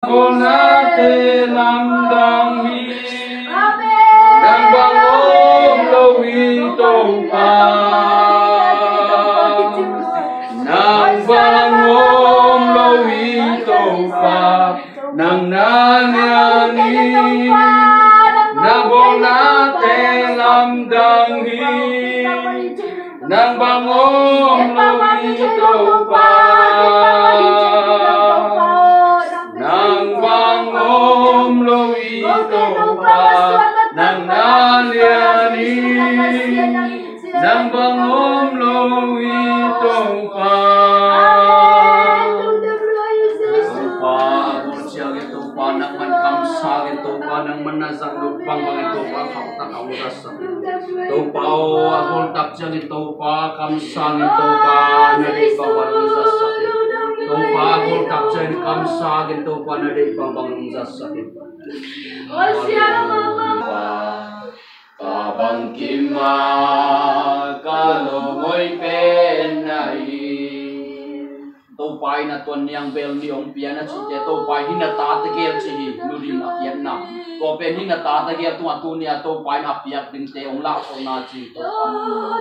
Konate lamdang hi nang bangom lowi topa nang bangom lowi topa nang nanyani nang bonate lamdang hi nang bangom lowi topa Om lowi topa nang naliani nang bangom lowi topa topa siagi topa nang mankam sagi topa nang manazang lupang bagi topa kau tak kau rasa topa akul tak siagi topa kam sangi topa nari bawa rasa topa akul tak siagi kam sangi topa nari bawa rasa Abang kima kalau moi penai topai na tuan yang bel ni ong piana cite topai hina ta tegel cihi nuri na kian na to pen hina ta tegel tu atunia topai na piak ding te ong la so na ci to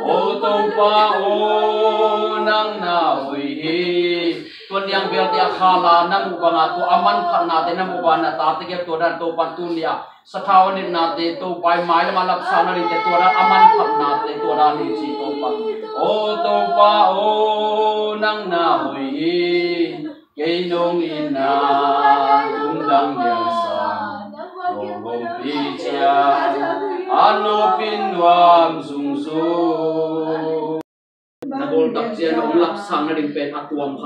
o topa o nang na oi tuan yang bel dia khala nang ubanga tu aman khana te nang ubana ta tegel to dan to pantunia Sathawan ni nate to pai mai la malap sana ni te to ra aman khap nate to ra ni chi to pa o to pa o nang na hui ke nong in na tung dang yang sa no go pi cha ano pin wam sung su Nagol tak siya na ulap sang na rin pen atuam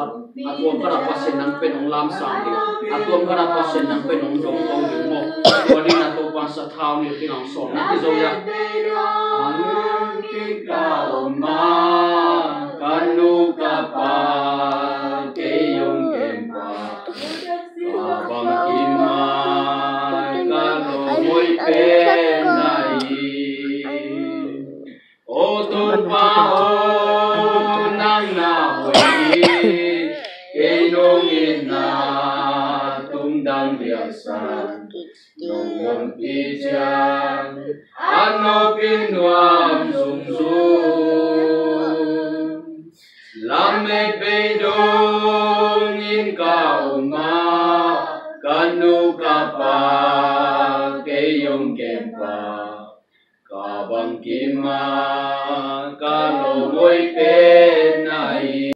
karapasin ng penong lam sang atuam karapasin ng penong dong tong yung mo wali na to pa sa tao ni tinang song na tizoya ang ikaw ma kanu ka pa kayong kempa abang kimay kano mo'y penay o tupa o Kenongin na tundang biasa Nungong pijang Ano pinwam sungsung Lame pedongin kauma Kanu kapa kayong kempa Kabang kima kalau mo'y penay